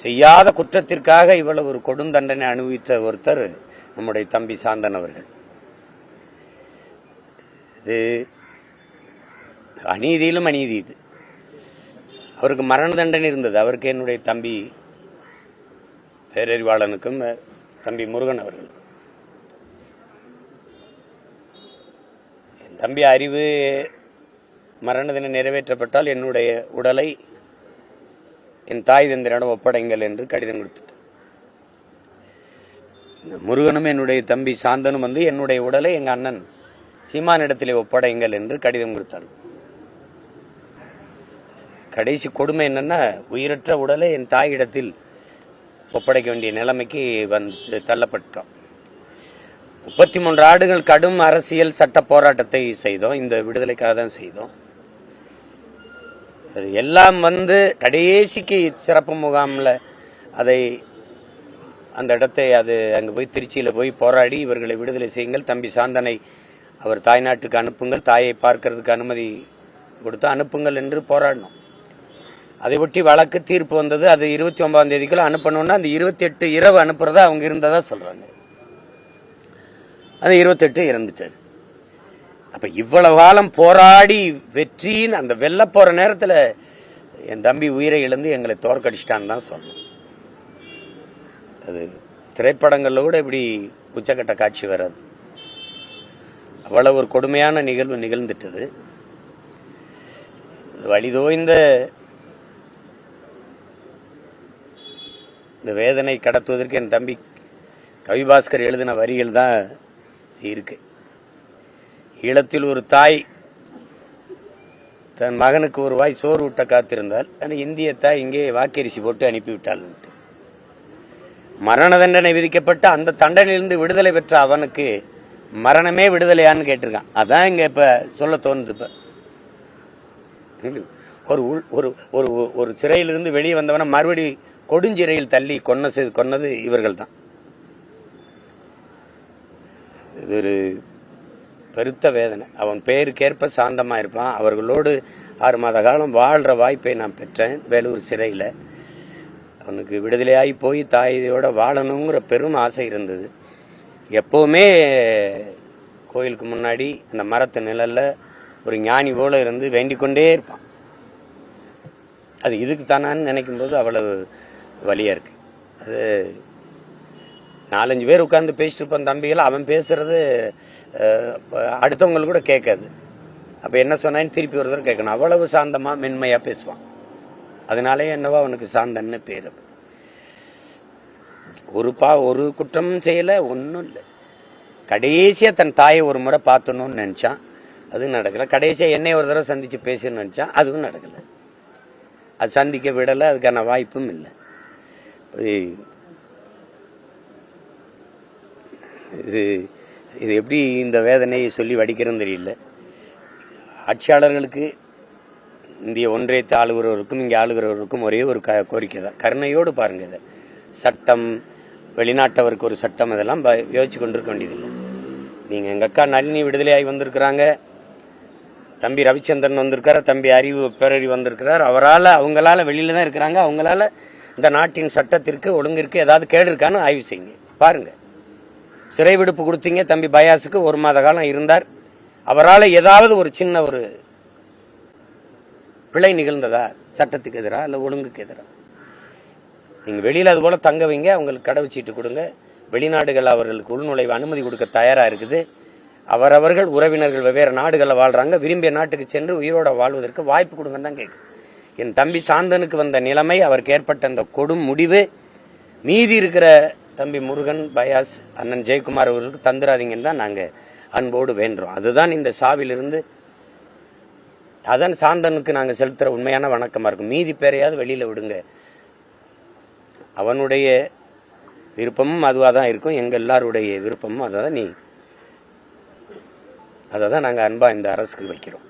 செய்யாத குற்றத்திற்காக இவ்வளவு ஒரு கொடுந்தண்டனை அனுபவித்த ஒருத்தர் நம்முடைய தம்பி சாந்தன் அவர்கள். இது அநீதியிலும் அநீதி. இது அவருக்கு மரண தண்டனை இருந்தது. அவருக்கு என்னுடைய தம்பி பேரறிவாளனுக்கும் தம்பி முருகன் அவர்கள். என் தம்பி அறிவு மரண தண்டனை நிறைவேற்றப்பட்டால் என்னுடைய உடலை என் தாய் தந்தையிடம் ஒப்படைங்கள் என்று கடிதம் கொடுத்துட்டு, முருகனும் என்னுடைய தம்பி சாந்தனும் வந்து என்னுடைய உடலை எங்க அண்ணன் சீமானிடத்திலே ஒப்படைங்கள் என்று கடிதம் கொடுத்தார். கடைசி கொடுமை என்னன்னா, உயிரற்ற உடலை என் தாயிடத்தில் ஒப்படைக்க வேண்டிய நிலைமைக்கு வந்து தள்ளப்பட்டோம். 33 ஆண்டுகள் கடும் அரசியல் சட்ட போராட்டத்தை செய்தோம். இந்த விடுதலைக்காக தான் செய்தோம். அது எல்லாம் வந்து கடைசிக்கு சிறப்பு முகாமில் அதை அந்த இடத்தை அங்கே போய் திருச்சியில் போய் போராடி இவர்களை விடுதலை செய்யுங்கள், தம்பி சாந்தனை அவர் தாய்நாட்டுக்கு அனுப்புங்கள், தாயை பார்க்கறதுக்கு அனுமதி கொடுத்து அனுப்புங்கள் என்று போராடினோம். அதை ஒட்டி வழக்கு தீர்ப்பு வந்தது. அது 29ஆம் தேதிக்குள்ள அனுப்பணும்னா அந்த 28 இரவு அனுப்புறதா அவங்க இருந்ததா சொல்றாங்க. அது 28 இறந்துட்டாரு. அப்ப இவ்வளவு காலம் போராடி வெற்றின்னு அந்த வெல்ல போற நேரத்தில் என் தம்பி உயிரை இழந்து எங்களை தோற்கடிச்சிட்டான்னு தான் சொல்லணும். அது திரைப்படங்கள்ல கூட இப்படி உச்சக்கட்ட காட்சி வராது. அவ்வளவு ஒரு கொடுமையான நிகழ்வு நிகழ்ந்துட்டது. வழிதோய்ந்த இந்த வேதனை கடத்துவதற்கு என் தம்பி கவிபாஸ்கர் எழுதின வரிகள் தான் இருக்கு. ஈழத்தில் ஒரு தாய் தன் மகனுக்கு ஒரு வாய் சோறு ஊட்ட காத்திருந்தால் இந்திய தாய் இங்கே வாக்கரிசி போட்டு அனுப்பிவிட்டாள். மரண தண்டனை விதிக்கப்பட்ட அந்த தண்டனையிலிருந்து விடுதலை பெற்ற அவனுக்கு மரணமே விடுதலையான்னு கேட்டிருக்கான். அதான் இங்க இப்ப சொல்ல தோணுது. இப்ப ஒரு சிறையிலிருந்து வெளியே வந்தவன மறுபடி கொடுஞ்சிறையில் தள்ளி கொன்னது இவர்கள் தான். இது ஒரு பெருத்த வேதனை. அவன் பெயருக்கேற்ப சாந்தமா இருப்பான். அவர்களோடு 6 மாத காலம் வாழ்ற வாய்ப்பை நான் பெற்றேன் வேலூர் சிறையில். அவனுக்கு விடுதலையாகி போய் தாயோட வாழணுங்கிற பெரும் ஆசை இருந்தது. எப்பவுமே கோயிலுக்கு முன்னாடி அந்த மரத்து நிழல்ல ஒரு ஞானி போல இருந்து வேண்டிக் கொண்டே இருப்பான். அது இதுக்கு தானான்னு நினைக்கும் போது அவ்வளவு வலியா இருக்கு. அது 4-5 பேர் உட்கார்ந்து பேசிட்டு இருப்பான் தம்பிகள். அவன் பேசுறது அடுத்தவங்களுக்கு கூட கேட்காது. அப்ப என்ன சொன்னான்னு திருப்பி ஒரு தடவை கேட்கணும். அவ்வளவு சாந்தமா மென்மையா பேசுவான். அதனாலே என்னவோ அவனுக்கு சாந்தன்னு பேரு. ஒரு குற்றமும் செய்யல, ஒன்னும் இல்லை. கடைசியா தன் தாயை ஒரு முறை பார்த்தணும்னு நினைச்சான், அது நடக்கல. கடைசியா என்னை ஒரு தடவை சந்திச்சு பேசணும்னு நினைச்சான், அதுவும் நடக்கல. அது சந்திக்க விடல, அதுக்கான வாய்ப்பும் இல்லை. இது எப்படி இந்த வேதனையை சொல்லி வடிக்கிறதுன்னு தெரியல. ஆட்சியாளர்களுக்கு, இந்திய ஒன்றியத்தை ஆளுகிறவருக்கும் இங்கே ஆளுகிறவருக்கும் ஒரே ஒரு கோரிக்கை தான், கருணையோடு பாருங்க. இதை சட்டம், வெளிநாட்டவருக்கு ஒரு சட்டம், இதெல்லாம் யோசிச்சு கொண்டிருக்க வேண்டியதில்லை. நீங்க எங்க அக்கா நளினி விடுதலையாகி வந்திருக்கிறாங்க, தம்பி ரவிச்சந்திரன் வந்திருக்காரு, தம்பி அறிவு பேரறிவு வந்திருக்கிறார். அவங்களால வெளியில தான் இருக்கிறாங்க. அவங்களால இந்த நாட்டின் சட்டத்திற்கு ஒழுங்கிற்கு ஏதாவது கேடு இருக்கான்னு ஆய்வு செய்யுங்க, பாருங்க. சிறை விடுப்பு கொடுத்தீங்க தம்பி பயாஸுக்கு, 1 மாத காலம் இருந்தார். அவரால் ஏதாவது ஒரு சின்ன ஒரு பிழை நிகழ்ந்ததா சட்டத்துக்கு எதிராக அல்ல ஒழுங்குக்கு எதிராக? நீங்க வெளியில அது போல தங்க வைங்க, அவங்களுக்கு கடவுச்சீட்டு கொடுங்க. வெளிநாடுகள் அவர்களுக்கு உள்நுழைவு அனுமதி கொடுக்க தயாரா இருக்குது. அவரவர்கள் உறவினர்கள் வெவ்வேறு நாடுகளில் வாழ்றாங்க, விரும்பிய நாட்டுக்கு சென்று உயிரோட வாழ்வதற்கு வாய்ப்பு கொடுங்கன்னு தான் கேட்கு. என் தம்பி சாந்தனுக்கு வந்த நிலைமை, அவருக்கு ஏற்பட்ட அந்த கொடும் முடிவு, மீதி இருக்கிற தம்பி முருகன், பயாஸ், அண்ணன் ஜெயக்குமார் அவர்களுக்கு தந்துராதீங்கன்னு தான் நாங்க அன்போடு வேண்டுறோம். அதுதான் இந்த சாவிலிருந்து, அதான் சாந்தனுக்கு நாங்க செலுத்துற உண்மையான வணக்கமா இருக்கும். மீதி பேரையாவது வெளியில விடுங்க. அவனுடைய விருப்பமும் அதுவாக தான் இருக்கும், எங்க எல்லாருடைய விருப்பமும் அதை தான் நாங்க அன்பா இந்த அரசுக்கு வைக்கிறோம்.